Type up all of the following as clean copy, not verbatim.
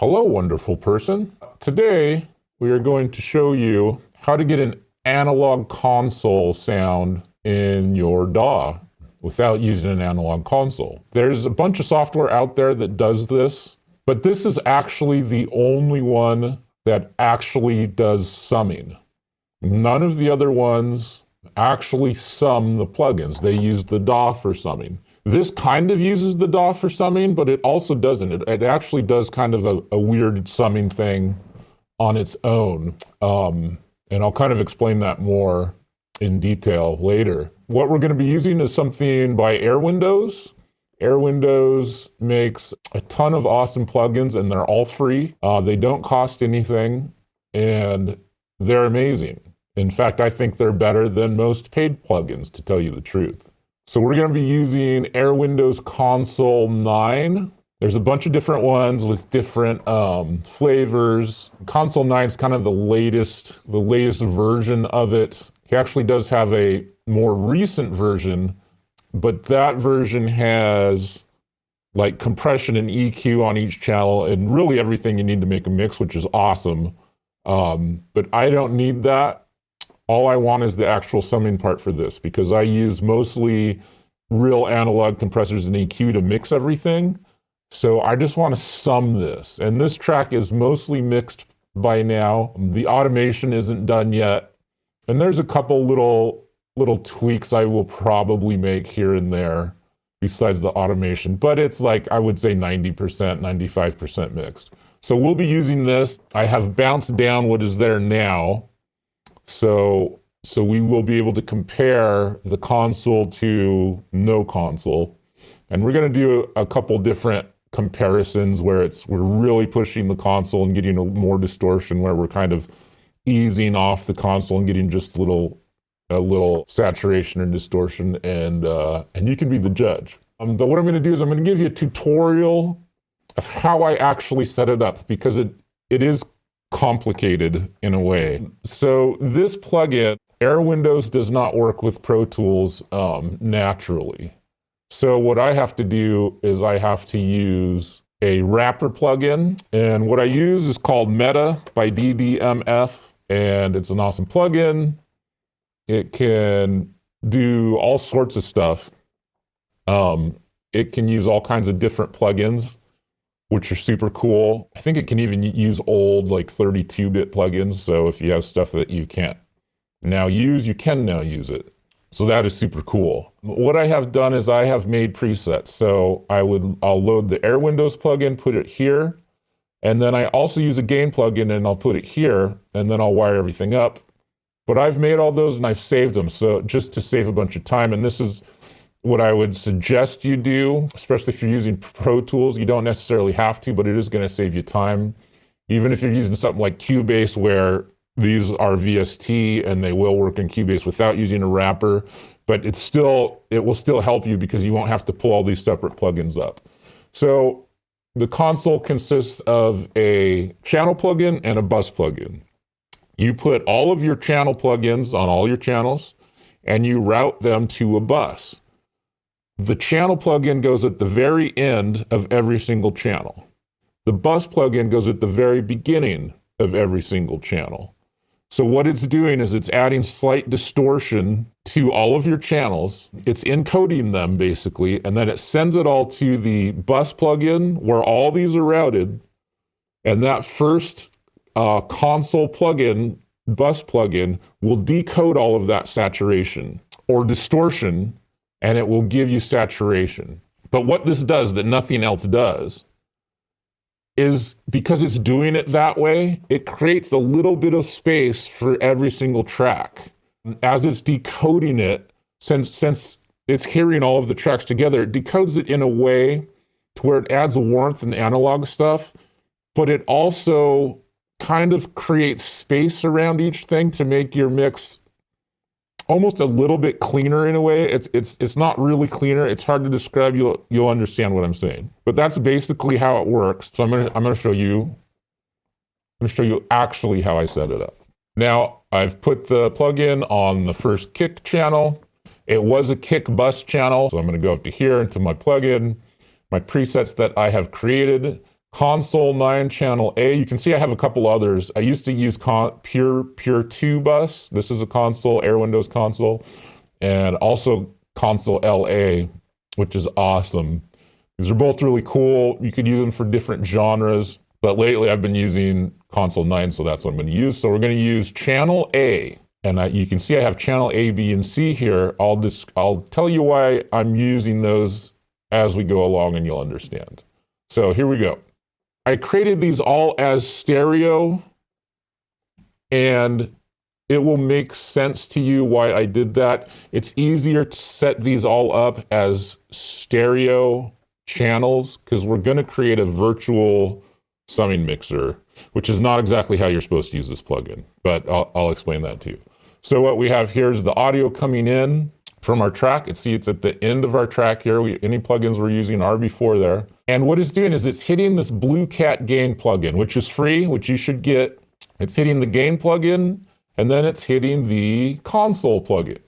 Hello, wonderful person. Today, we are going to show you how to get an analog console sound in your DAW without using an analog console. There's a bunch of software out there that does this, but this is actually the only one that actually does summing. None of the other ones actually sum the plugins. They use the DAW for summing. This kind of uses the DAW for summing, but it also doesn't. It actually does kind of a weird summing thing on its own. And I'll kind of explain that more in detail later. What we're going to be using is something by Airwindows. Airwindows makes a ton of awesome plugins, and they're all free. They don't cost anything, and they're amazing. In fact, I think they're better than most paid plugins, to tell you the truth. So we're going to be using Airwindows Console 9. There's a bunch of different ones with different flavors. Console 9 is kind of the latest version of it. He actually does have a more recent version, but that version has like compression and EQ on each channel and really everything you need to make a mix, which is awesome. But I don't need that. All I want is the actual summing part for this, because I use mostly real analog compressors and EQ to mix everything. So I just want to sum this. And this track is mostly mixed by now. The automation isn't done yet. And there's a couple little tweaks I will probably make here and there besides the automation. But it's like, I would say 90%, 95% mixed. So we'll be using this. I have bounced down what is there now. So we will be able to compare the console to no console. And we're going to do a couple different comparisons where we're really pushing the console and getting more distortion, where we're kind of easing off the console and getting just a little saturation and distortion, and you can be the judge. But what I'm going to do is I'm going to give you a tutorial of how I actually set it up, because it is complicated in a way. So this plugin, Airwindows, does not work with Pro Tools naturally. So what I have to do is I have to use a wrapper plugin, and what I use is called Meta by DDMF, and it's an awesome plugin. It can do all sorts of stuff. It can use all kinds of different plugins, which are super cool. I think it can even use old like 32-bit plugins. So if you have stuff that you can't now use, you can now use it. So that is super cool. What I have done is I have made presets. So I'll load the Airwindows plugin, put it here. And then I also use a gain plugin and I'll put it here, and then I'll wire everything up. But I've made all those and I've saved them. So just to save a bunch of time, and this is what I would suggest you do, especially if you're using Pro Tools. You don't necessarily have to, but it is going to save you time. Even if you're using something like Cubase, where these are VST and they will work in Cubase without using a wrapper, but it will still help you because you won't have to pull all these separate plugins up. So the console consists of a channel plugin and a bus plugin. You put all of your channel plugins on all your channels and you route them to a bus. The channel plugin goes at the very end of every single channel. The bus plugin goes at the very beginning of every single channel. So what it's doing is it's adding slight distortion to all of your channels. It's encoding them basically, and then it sends it all to the bus plugin where all these are routed. And that first console plugin, bus plugin, will decode all of that saturation or distortion, and it will give you saturation. But what this does that nothing else does is, because it's doing it that way, it creates a little bit of space for every single track. As it's decoding it, since it's hearing all of the tracks together, it decodes it in a way to where it adds warmth and analog stuff, but it also kind of creates space around each thing to make your mix almost a little bit cleaner in a way. It's not really cleaner. It's hard to describe. You'll understand what I'm saying. But that's basically how it works. So I'm gonna show you. I'm gonna show you actually how I set it up. Now I've put the plugin on the first kick channel. It was a kick bus channel, so I'm gonna go up to here into my plugin, my presets that I have created. console 9 channel A. You can see I have a couple others. I used to use pure 2 bus. This is a console, Airwindows console, and also console LA, which is awesome. These are both really cool. You could use them for different genres, but lately I've been using console 9, so that's what I'm going to use. So we're going to use channel A, and you can see I have channel A, B, and C here. I'll tell you why I'm using those as we go along, and you'll understand. So here we go. I created these all as stereo, and it will make sense to you why I did that. It's easier to set these all up as stereo channels because we're going to create a virtual summing mixer, which is not exactly how you're supposed to use this plugin, but I'll explain that to you. So what we have here is the audio coming in from our track. It's at the end of our track here. Any plugins we're using are before there. And what it's doing is it's hitting this Blue Cat gain plugin, which is free, which you should get. It's hitting the gain plugin, and then it's hitting the console plugin.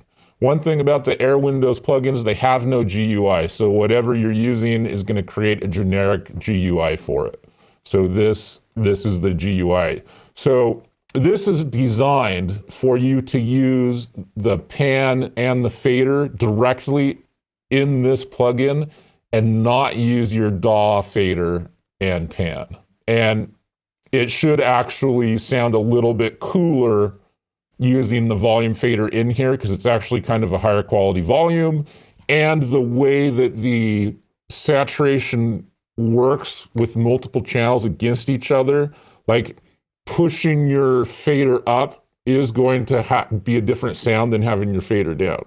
One thing about the Airwindows plugins, they have no GUI. So whatever you're using is going to create a generic GUI for it. So this is the GUI. So this is designed for you to use the pan and the fader directly in this plugin and not use your DAW fader and pan. And it should actually sound a little bit cooler using the volume fader in here because it's actually kind of a higher quality volume. And the way that the saturation works with multiple channels against each other, like pushing your fader up is going to be a different sound than having your fader down.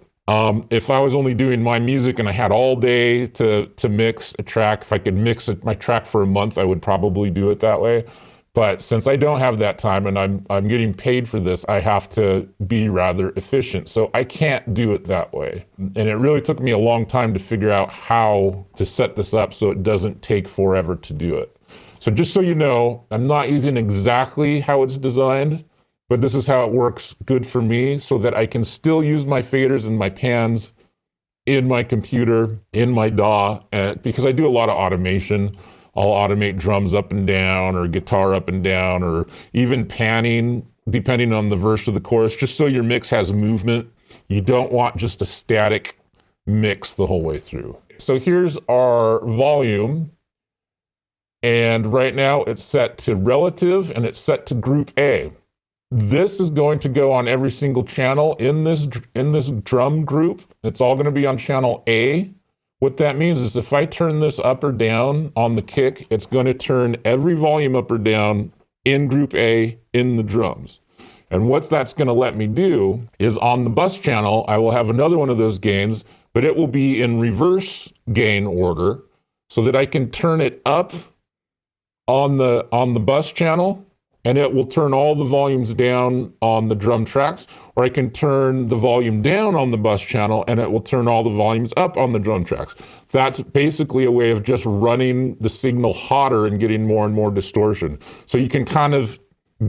If I was only doing my music and I had all day to mix a track, if I could mix my track for a month, I would probably do it that way. But since I don't have that time and I'm getting paid for this, I have to be rather efficient. So I can't do it that way. And it really took me a long time to figure out how to set this up so it doesn't take forever to do it. So just so you know, I'm not using exactly how it's designed, but this is how it works good for me so that I can still use my faders and my pans in my computer, in my DAW, because I do a lot of automation. I'll automate drums up and down or guitar up and down or even panning depending on the verse of the chorus, just so your mix has movement. You don't want just a static mix the whole way through. So here's our volume. And right now it's set to relative and it's set to group A. This is going to go on every single channel in this drum group. It's all going to be on channel A. What that means is if I turn this up or down on the kick, it's going to turn every volume up or down in group A in the drums. And what that's going to let me do is on the bus channel, I will have another one of those gains, but it will be in reverse gain order so that I can turn it up on the bus channel and it will turn all the volumes down on the drum tracks, or I can turn the volume down on the bus channel and it will turn all the volumes up on the drum tracks. That's basically a way of just running the signal hotter and getting more and more distortion. So you can kind of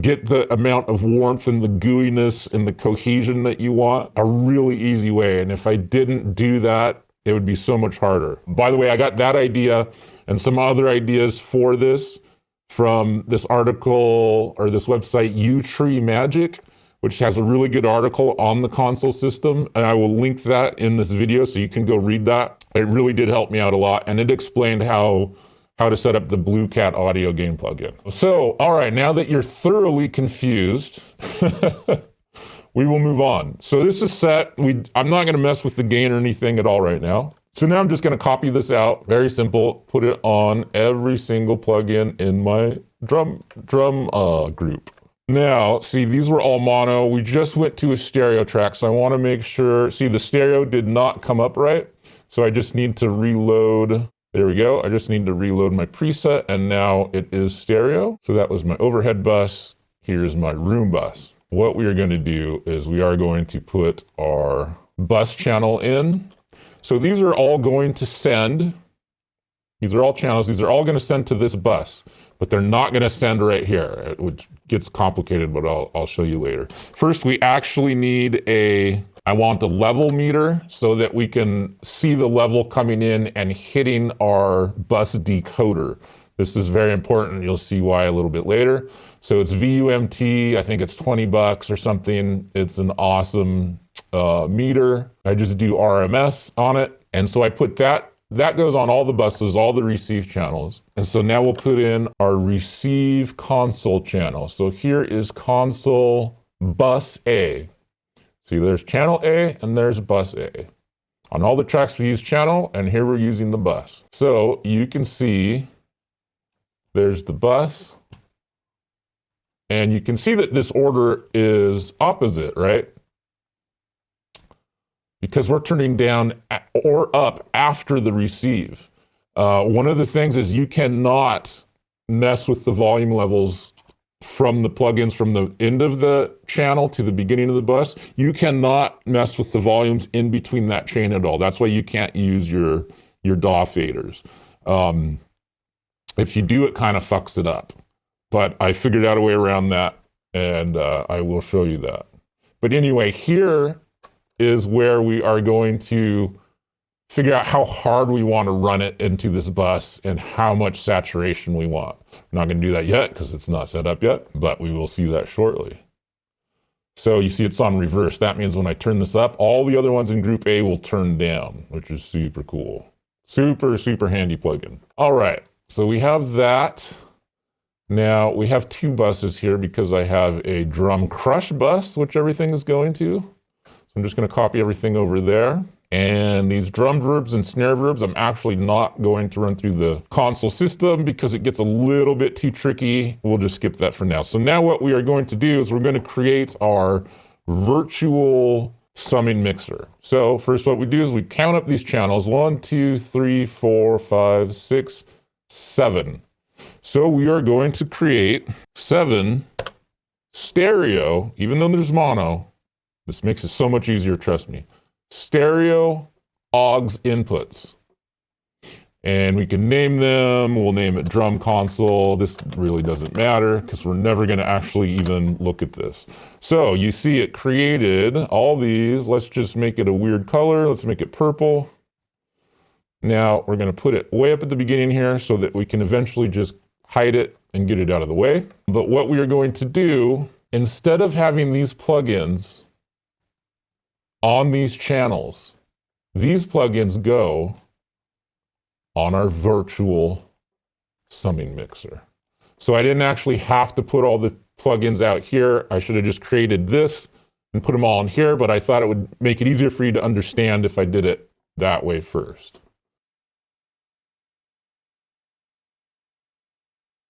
get the amount of warmth and the gooiness and the cohesion that you want a really easy way. And if I didn't do that, it would be so much harder. By the way, I got that idea and some other ideas for this from this article or this website, U-Tree Magic, which has a really good article on the console system. And I will link that in this video so you can go read that. It really did help me out a lot. And it explained how to set up the Blue Cat audio gain plugin. So, all right, now that you're thoroughly confused, we will move on. So this is set. I'm not gonna mess with the gain or anything at all right now. So now I'm just going to copy this out, very simple, put it on every single plugin in my drum group. Now, see, these were all mono. We just went to a stereo track, so I want to make sure, see, the stereo did not come up right, so I just need to reload. There we go. I just need to reload my preset, and now it is stereo. So that was my overhead bus. Here's my room bus. What we are going to do is we are going to put our bus channel in. So these are all going to send, these are all channels, these are all going to send to this bus, but they're not going to send right here, which gets complicated, but I'll show you later. First, we actually need I want a level meter so that we can see the level coming in and hitting our bus decoder. This is very important. You'll see why a little bit later. So it's VUMT. I think it's $20 or something. It's an awesome meter. I just do RMS on it. And so I put that goes on all the buses, all the receive channels. And so now we'll put in our receive console channel. So here is console bus A. See, there's channel A and there's bus A. On all the tracks we use channel, and here we're using the bus. So you can see there's the bus, and you can see that this order is opposite, right? Because we're turning down or up after the receive. One of the things is you cannot mess with the volume levels from the plugins from the end of the channel to the beginning of the bus. You cannot mess with the volumes in between that chain at all. That's why you can't use your DAW faders. If you do, it kind of fucks it up. But I figured out a way around that, and I will show you that. But anyway, here is where we are going to figure out how hard we want to run it into this bus and how much saturation we want. We're not going to do that yet because it's not set up yet, but we will see that shortly. So you see it's on reverse. That means when I turn this up, all the other ones in group A will turn down, which is super cool. Super, super handy plugin. All right, so we have that. Now we have two buses here because I have a drum crush bus, which everything is going to. So I'm just going to copy everything over there. And these drum verbs and snare verbs, I'm actually not going to run through the console system because it gets a little bit too tricky. We'll just skip that for now. So now what we are going to do is we're going to create our virtual summing mixer. So first what we do is we count up these channels, 1, 2, 3, 4, 5, 6, 7. So we are going to create 7 stereo, even though there's mono. This makes it so much easier, trust me. Stereo AUX inputs. And we can name them. We'll name it drum console. This really doesn't matter because we're never going to actually even look at this. So you see it created all these. Let's just make it a weird color. Let's make it purple. Now we're going to put it way up at the beginning here so that we can eventually just hide it and get it out of the way. But what we are going to do, instead of having these plugins on these channels, these plugins go on our virtual summing mixer. So I didn't actually have to put all the plugins out here. I should have just created this and put them all in here, but I thought it would make it easier for you to understand if I did it that way first.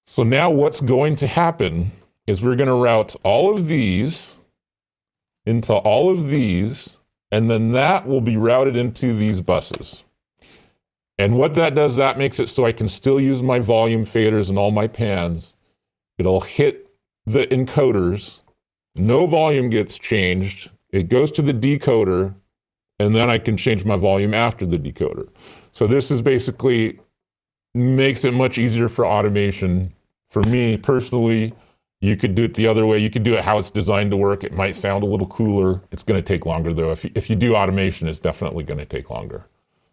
So now what's going to happen is we're going to route all of these into all of these, and then that will be routed into these buses. And what that does, that makes it so I can still use my volume faders and all my pans. It'll hit the encoders. No volume gets changed. It goes to the decoder, and then I can change my volume after the decoder. So this is basically makes it much easier for automation. For me personally, you could do it the other way. You could do it how it's designed to work. It might sound a little cooler. It's going to take longer though. If you do automation, it's definitely going to take longer.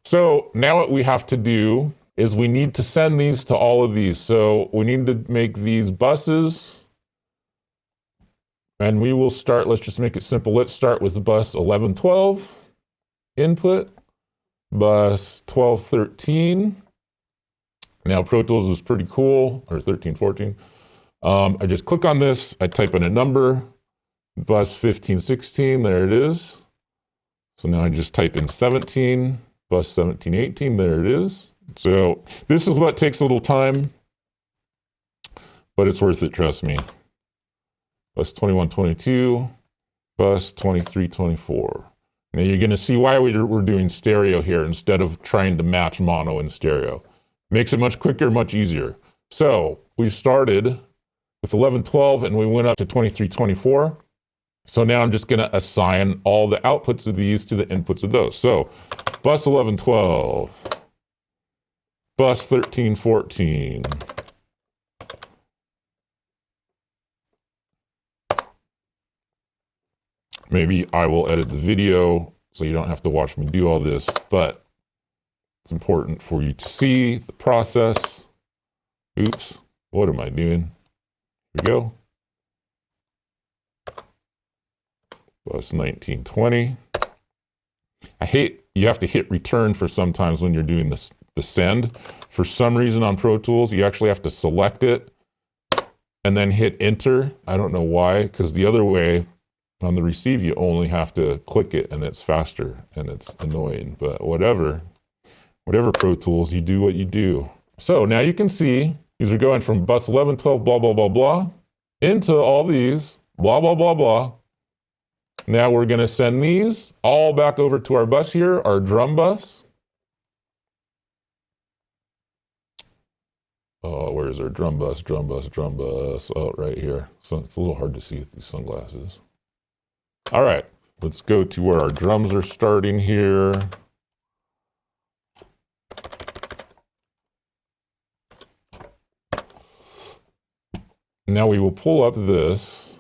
So now what we have to do is we need to send these to all of these. So we need to make these buses, and we will start, let's just make it simple. Let's start with bus 1112 input, bus 1213. Now Pro Tools is pretty cool, or 1314. I just click on this, I type in a number, bus 1516, there it is. So now I just type in 17, bus 1718, there it is. So this is what takes a little time, but it's worth it, trust me. Bus 2122, bus 2324. Now you're gonna see why we're doing stereo here instead of trying to match mono and stereo. Makes it much quicker, much easier. So we started with 1112 and we went up to 2324. So now I'm just going to assign all the outputs of these to the inputs of those. So bus 1112, bus 1314. Maybe I will edit the video so you don't have to watch me do all this, but it's important for you to see the process. Oops, what am I doing? Here we go. Plus 1920. I hate you have to hit return for sometimes when you're doing this, the send. For some reason on Pro Tools, you actually have to select it and then hit enter. I don't know why, because the other way on the receive, you only have to click it and it's faster and it's annoying, but whatever Pro Tools, you do what you do. So now you can see these are going from bus 11, 12, blah, blah, blah, blah, into all these, blah, blah, blah, blah. Now we're going to send these all back over to our bus here, our drum bus. Oh, where's our drum bus, drum bus, drum bus? Oh, right here. So it's a little hard to see with these sunglasses. All right, let's go to where our drums are starting here. Now we will pull up this,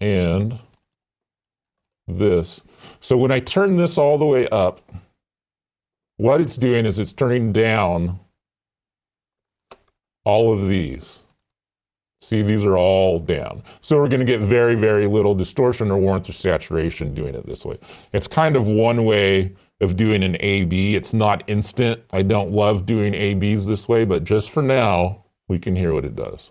and this. So when I turn this all the way up, what it's doing is it's turning down all of these. See, these are all down. So we're going to get very, very little distortion or warmth or saturation doing it this way. It's kind of one way of doing an A-B. It's not instant. I don't love doing A-Bs this way, but just for now, we can hear what it does.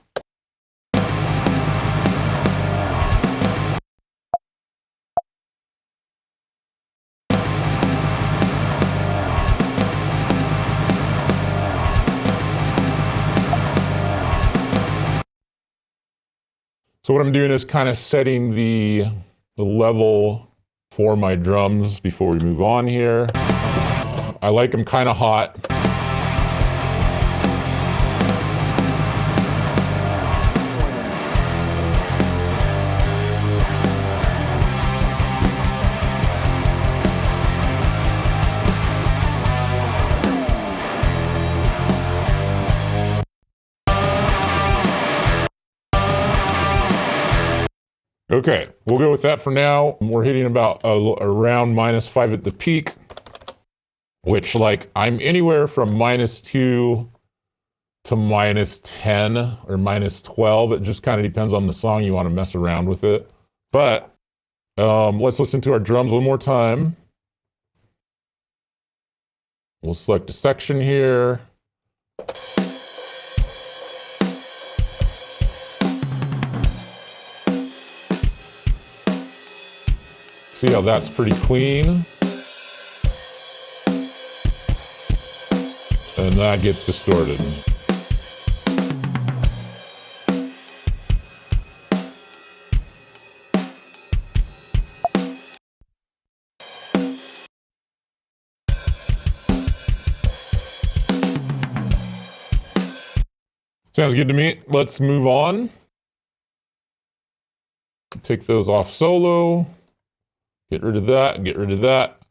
So what I'm doing is kind of setting the level for my drums before we move on here. I like them kind of hot. Okay, we'll go with that for now. We're hitting about around -5 at the peak, which like I'm anywhere from -2 to -10 or -12. It just kind of depends on the song. You want to mess around with it. But let's listen to our drums one more time. We'll select a section here. See how that's pretty clean? And that gets distorted. Sounds good to me. Let's move on. Take those off solo. Get rid of that and get rid of that.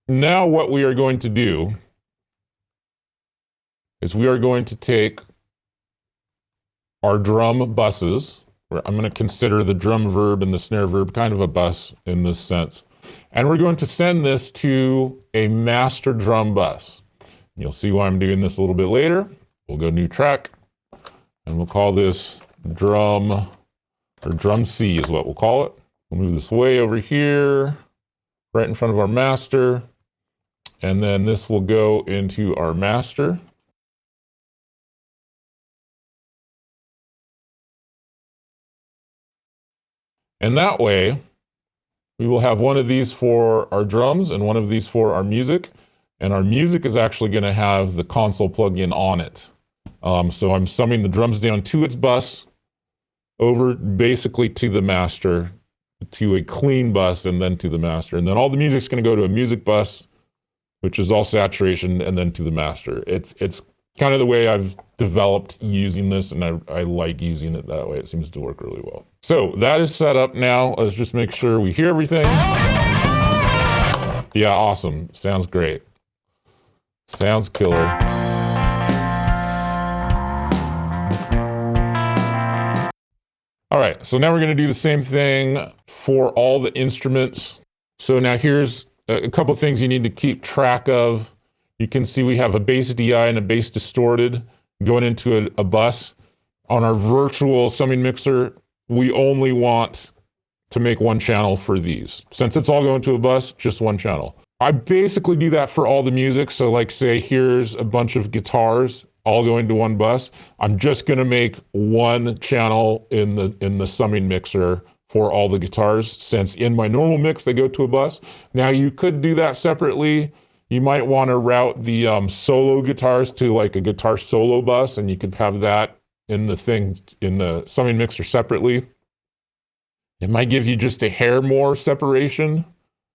Now what we are going to do is we are going to take our drum buses. I'm going to consider the drum verb and the snare verb kind of a bus in this sense. And we're going to send this to a master drum bus. You'll see why I'm doing this a little bit later. We'll go new track, and we'll call this drum, or drum C is what we'll call it. We'll move this way over here, right in front of our master, and then this will go into our master. And that way, we will have one of these for our drums and one of these for our music. And our music is actually going to have the console plugin on it. So I'm summing the drums down to its bus, over basically to the master, to a clean bus, and then to the master. And then all the music's going to go to a music bus, which is all saturation, and then to the master. It's kind of the way I've developed using this, and I like using it that way. It seems to work really well. So that is set up now. Let's just make sure we hear everything. Yeah, awesome. Sounds great. Sounds killer. All right, so now we're going to do the same thing for all the instruments. So now here's a couple things you need to keep track of. You can see we have a bass DI and a bass distorted going into a bus. On our virtual summing mixer, we only want to make one channel for these. Since it's all going to a bus, just one channel. I basically do that for all the music. So like say, here's a bunch of guitars all going to one bus. I'm just gonna make one channel in the summing mixer for all the guitars, since in my normal mix, they go to a bus. Now you could do that separately. You might wanna route the solo guitars to like a guitar solo bus, and you could have that in the summing mixer separately. It might give you just a hair more separation.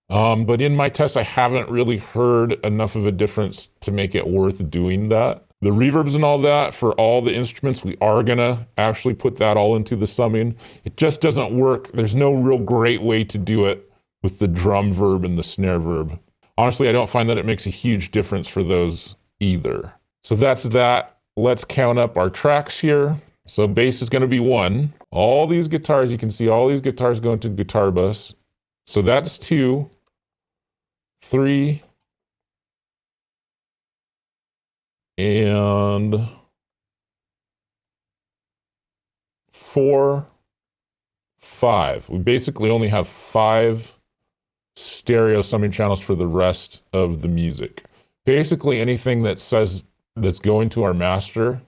But in my test, I haven't really heard enough of a difference to make it worth doing that. The reverbs and all that for all the instruments, we are gonna actually put that all into the summing. It just doesn't work. There's no real great way to do it with the drum verb and the snare verb. Honestly, I don't find that it makes a huge difference for those either. So that's that. Let's count up our tracks here. So bass is gonna be 1. All these guitars, you can see all these guitars going to the guitar bus. So that's 2, 3, and 4, 5. We basically only have 5 stereo summing channels for the rest of the music. Basically anything that says that's going to our master,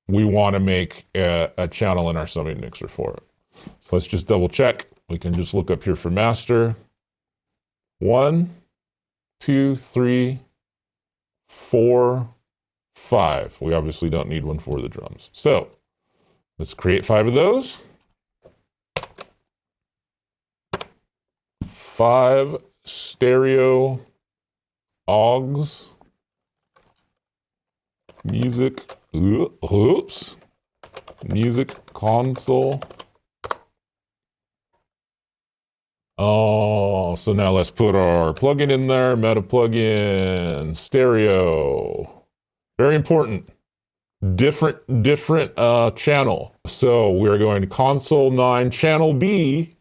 we want to make a channel in our summing mixer for it. So let's just double check. We can just look up here for master. 1, 2, 3, 4, 5. We obviously don't need one for the drums. So let's create 5 of those. 5 stereo augs. Music, oops. Music console. Oh, so now let's put our plugin in there, meta plugin, stereo. Very important. Different channel. So we're going to console 9, channel B.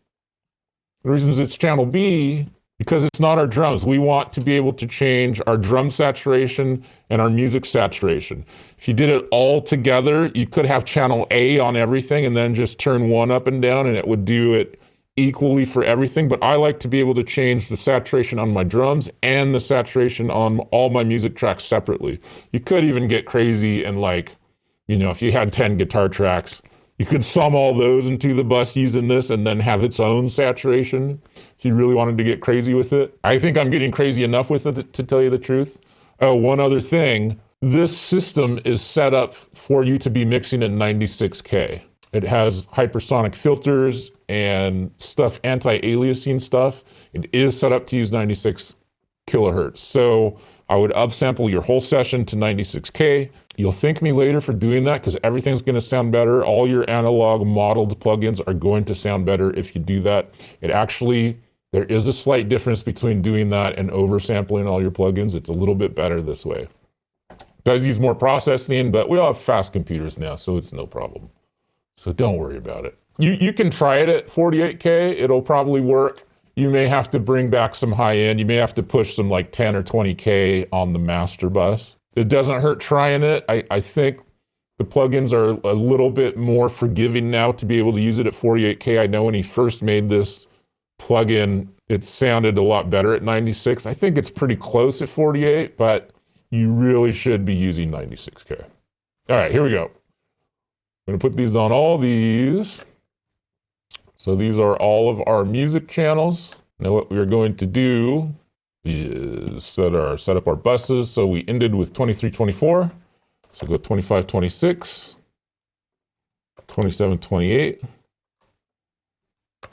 The reasons it's channel B, because it's not our drums. We want to be able to change our drum saturation and our music saturation. If you did it all together, you could have channel A on everything and then just turn one up and down and it would do it equally for everything. But I like to be able to change the saturation on my drums and the saturation on all my music tracks separately. You could even get crazy and like, you know, if you had 10 guitar tracks, you could sum all those into the bus using this and then have its own saturation if you really wanted to get crazy with it. I think I'm getting crazy enough with it to tell you the truth. Oh, one other thing. This system is set up for you to be mixing at 96K. It has hypersonic filters and stuff, anti-aliasing stuff. It is set up to use 96 kilohertz. So I would upsample your whole session to 96K. You'll thank me later for doing that because everything's going to sound better. All your analog modeled plugins are going to sound better if you do that. There is a slight difference between doing that and oversampling all your plugins. It's a little bit better this way. It does use more processing, but we all have fast computers now, so it's no problem. So don't worry about it. You can try it at 48K. It'll probably work. You may have to bring back some high end. You may have to push some like 10 or 20K on the master bus. It doesn't hurt trying it. I think the plugins are a little bit more forgiving now to be able to use it at 48K. I know when he first made this plugin, it sounded a lot better at 96. I think it's pretty close at 48, but you really should be using 96K. All right, here we go. I'm going to put these on all these. So these are all of our music channels. Now what we're going to do is set up our buses. So we ended with 2324. So go 2526, 2728,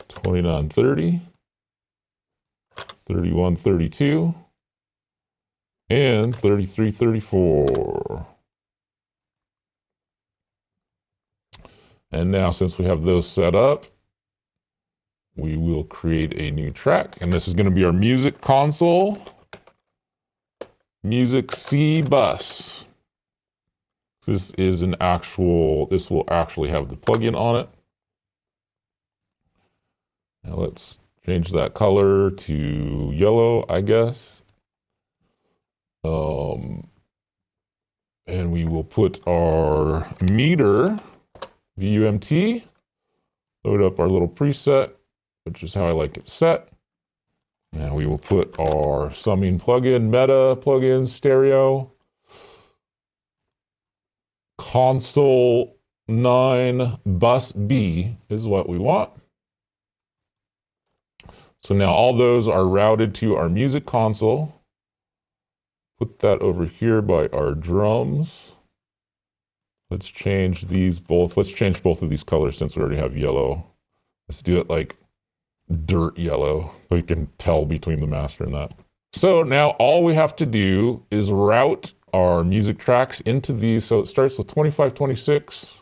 2930, 3132, and 3334. And now since we have those set up, we will create a new track. And this is going to be our music console, music C bus. This will actually have the plugin on it. Now let's Change that color to yellow, I guess. And we will put our meter, VUMT, load up our little preset, which is how I like it set. Now we will put our summing plugin, meta plugin, stereo, console 9 bus B is what we want. So now all those are routed to our music console. Put that over here by our drums. Let's change these both. Let's change both of these colors since we already have yellow. Let's do it like dirt yellow so you can tell between the master and that. So now all we have to do is route our music tracks into these. So it starts with 25, 26.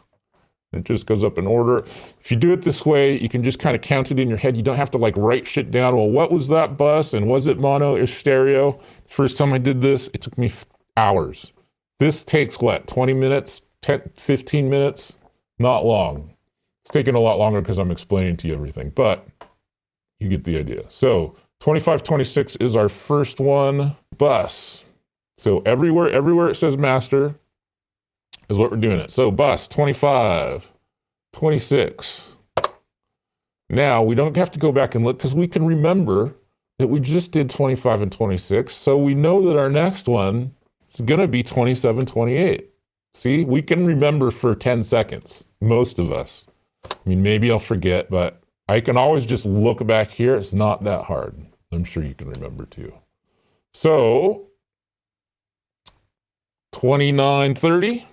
It just goes up in order. If you do it this way, you can just kind of count it in your head. You don't have to like write shit down. Well, what was that bus? And was it mono or stereo? First time I did this, it took me hours. This takes what, 20 minutes, 10, 15 minutes? Not long. It's taking a lot longer because I'm explaining to you everything, but you get the idea. So 25, 26 is our first one, bus. So everywhere it says master is what we're doing it. So bus 25, 26. Now we don't have to go back and look because we can remember that we just did 25 and 26. So we know that our next one is going to be 27, 28. See, we can remember for 10 seconds, most of us. I mean, maybe I'll forget, but I can always just look back here. It's not that hard. I'm sure you can remember too. So 29, 30.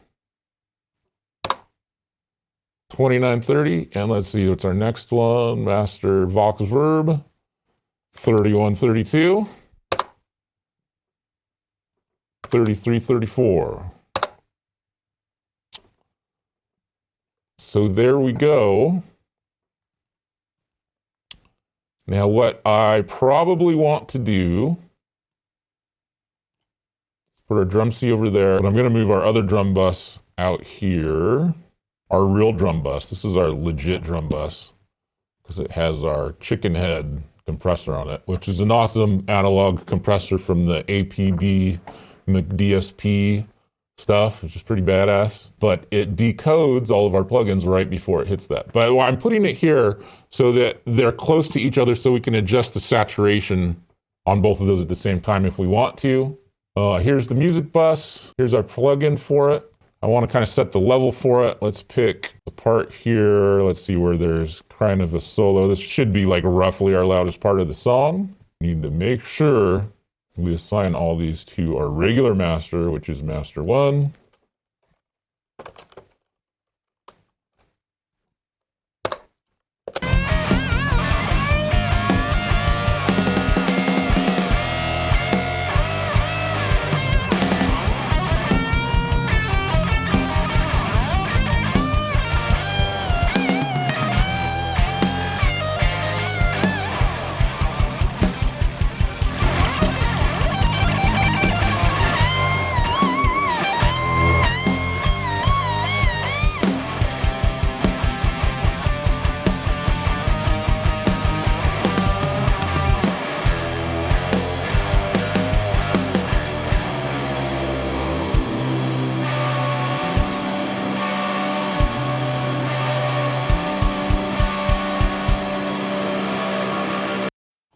2930, and let's see what's our next one. Master Vox Verb 3132, 3334. So there we go. Now what I probably want to do, put our drum C over there, but I'm going to move our other drum bus out here. Our real drum bus. This is our legit drum bus because it has our chicken head compressor on it, which is an awesome analog compressor from the APB DSP stuff, which is pretty badass. But it decodes all of our plugins right before it hits that. But I'm putting it here so that they're close to each other so we can adjust the saturation on both of those at the same time if we want to. Here's the music bus. Here's our plugin for it. I want to kind of set the level for it. Let's pick the part here. Let's see where there's kind of a solo. This should be like roughly our loudest part of the song. We need to make sure we assign all these to our regular master, which is master 1.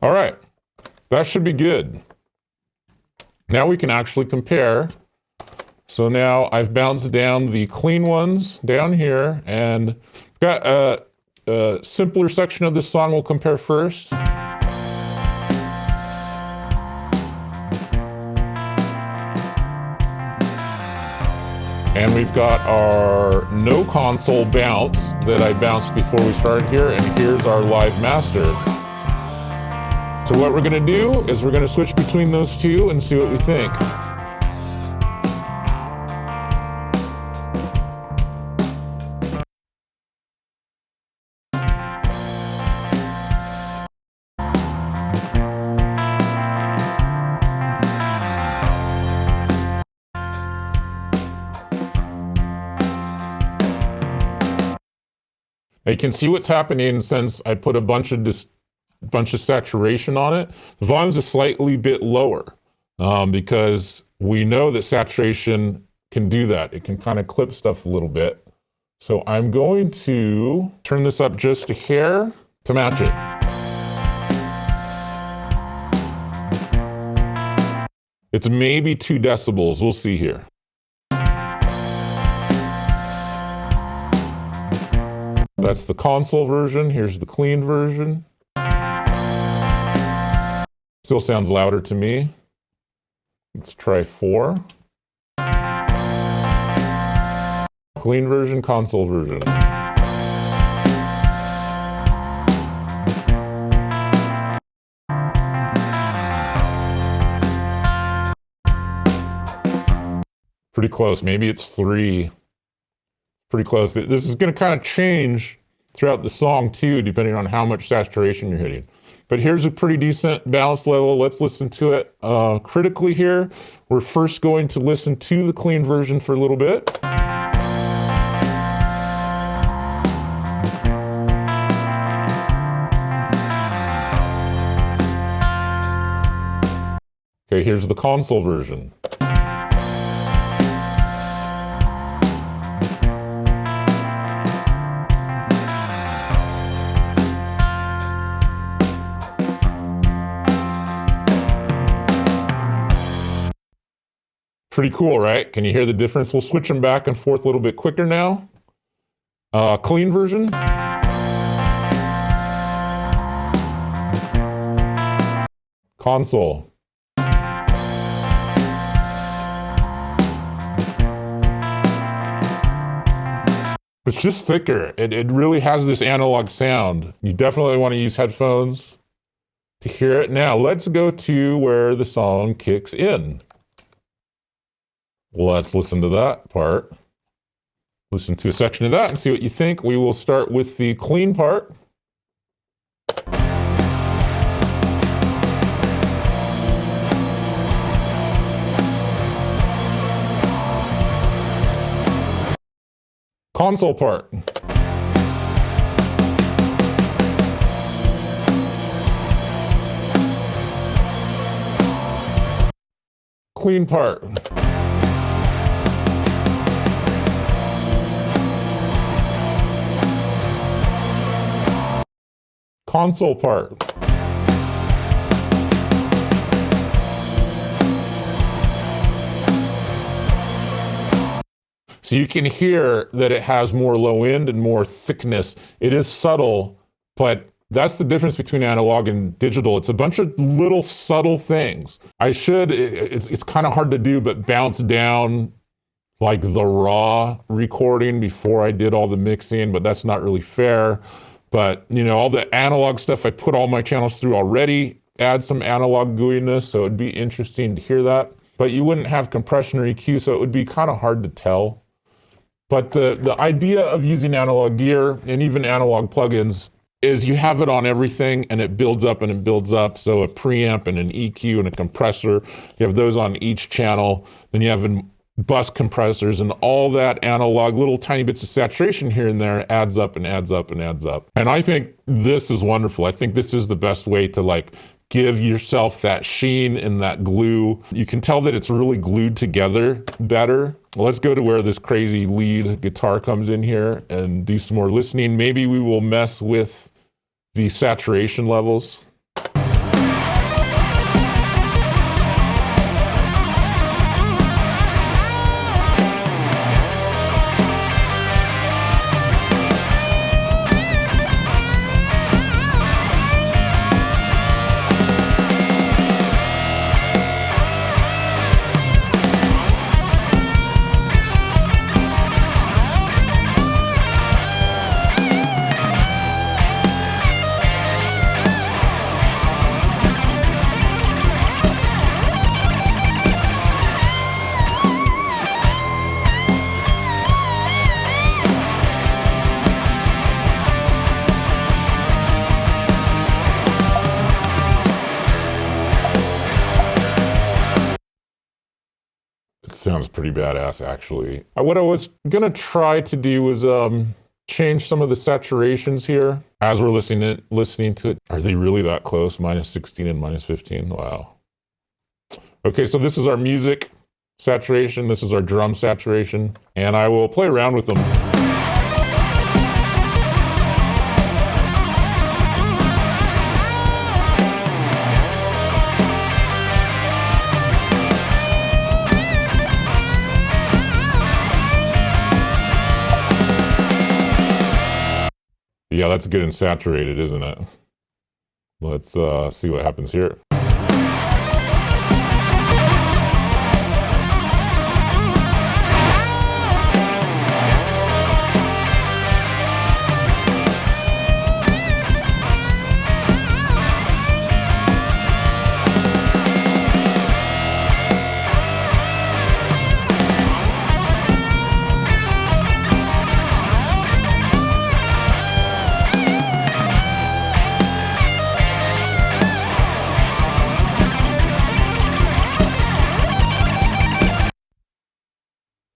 All right, that should be good. Now we can actually compare. So now I've bounced down the clean ones down here and got a simpler section of this song we'll compare first. And we've got our no console bounce that I bounced before we started here, and here's our live master. So what we're going to do is we're going to switch between those two and see what we think. Now you can see what's happening since I put a bunch of a bunch of saturation on it. The volume's a slightly bit lower because we know that saturation can do that. It can kind of clip stuff a little bit. So I'm going to turn this up just a hair to match it. It's maybe 2 decibels. We'll see here. That's the console version. Here's the clean version. Still sounds louder to me. Let's try 4. Clean version, console version. Pretty close. Maybe it's 3. Pretty close. This is going to kind of change throughout the song too, depending on how much saturation you're hitting. But here's a pretty decent balance level. Let's listen to it critically here. We're first going to listen to the clean version for a little bit. Okay, here's the console version. Pretty cool, right? Can you hear the difference? We'll switch them back and forth a little bit quicker now. Clean version. Console. It's just thicker. It really has this analog sound. You definitely want to use headphones to hear it. Now, let's go to where the song kicks in. Let's listen to that part. Listen to a section of that and see what you think. We will start with the clean part. Console part. Clean part. Console part. So you can hear that it has more low end and more thickness. It is subtle, but that's the difference between analog and digital. It's a bunch of little subtle things. It's kind of hard to do, but bounce down like the raw recording before I did all the mixing, but that's not really fair. But, you know, all the analog stuff, I put all my channels through already, add some analog gooiness, so it'd be interesting to hear that. But you wouldn't have compression or EQ, so it would be kind of hard to tell. But the idea of using analog gear and even analog plugins is you have it on everything and it builds up and it builds up. So a preamp and an EQ and a compressor, you have those on each channel. Then you have bus compressors, and all that analog, little tiny bits of saturation here and there adds up and adds up and adds up. And I think this is wonderful. I think this is the best way to like give yourself that sheen and that glue. You can tell that it's really glued together better. Let's go to where this crazy lead guitar comes in here and do some more listening. Maybe we will mess with the saturation levels. Sounds pretty badass, actually. What I was gonna try to do was change some of the saturations here as we're listening to it. Are they really that close? -16 and -15. Wow. Okay, so this is our music saturation. This is our drum saturation, and I will play around with them. Yeah, that's good and saturated, isn't it? Let's see what happens here.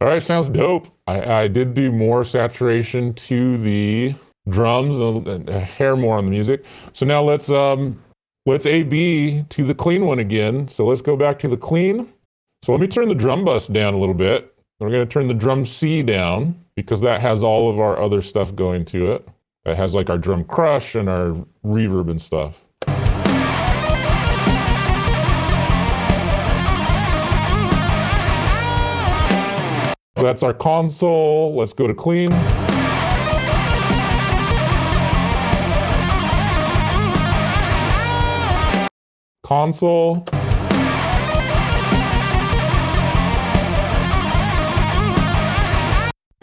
All right, sounds dope. I did do more saturation to the drums, a hair more on the music. So now let's A/B to the clean one again. So let's go back to the clean. So let me turn the drum bus down a little bit. We're going to turn the drum C down because that has all of our other stuff going to it. It has like our drum crush and our reverb and stuff. That's our console. Let's go to clean. Console.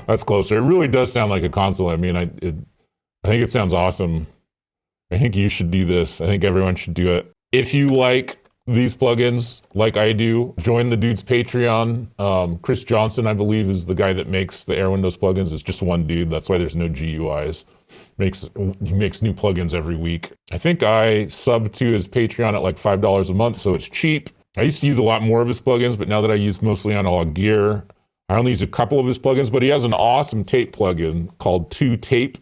That's closer. It really does sound like a console. I mean, I think it sounds awesome. I think you should do this. I think everyone should do it. If you like these plugins like I do, join the dude's Patreon. Chris Johnson, I believe, is the guy that makes the Airwindows plugins. It's just one dude. That's why there's no GUIs. He makes new plugins every week. I think I sub to his Patreon at like $5 a month, so it's cheap. I used to use a lot more of his plugins, but now that I use mostly analog gear, I only use a couple of his plugins, but he has an awesome tape plugin called 2Tape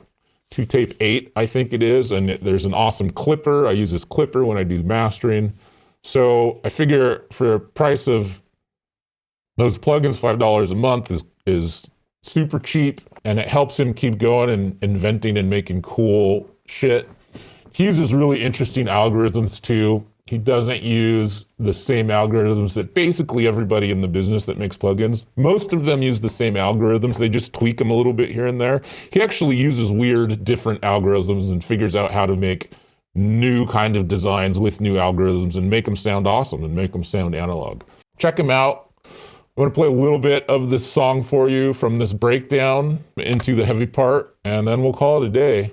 8, I think it is, and there's an awesome clipper. I use his clipper when I do mastering. So I figure for a price of those plugins, $5 a month is super cheap, and it helps him keep going and inventing and making cool shit. He uses really interesting algorithms too. He doesn't use the same algorithms that basically everybody in the business that makes plugins. Most of them use the same algorithms. They just tweak them a little bit here and there. He actually uses weird, different algorithms and figures out how to make new kind of designs with new algorithms and make them sound awesome and make them sound analog. Check him out. I'm going to play a little bit of this song for you from this breakdown into the heavy part, and then we'll call it a day.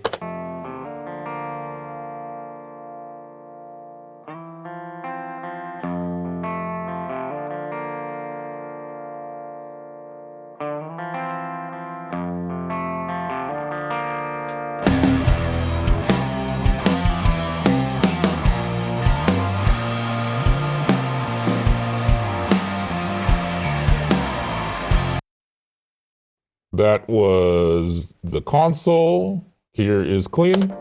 That was the console. Here is clean.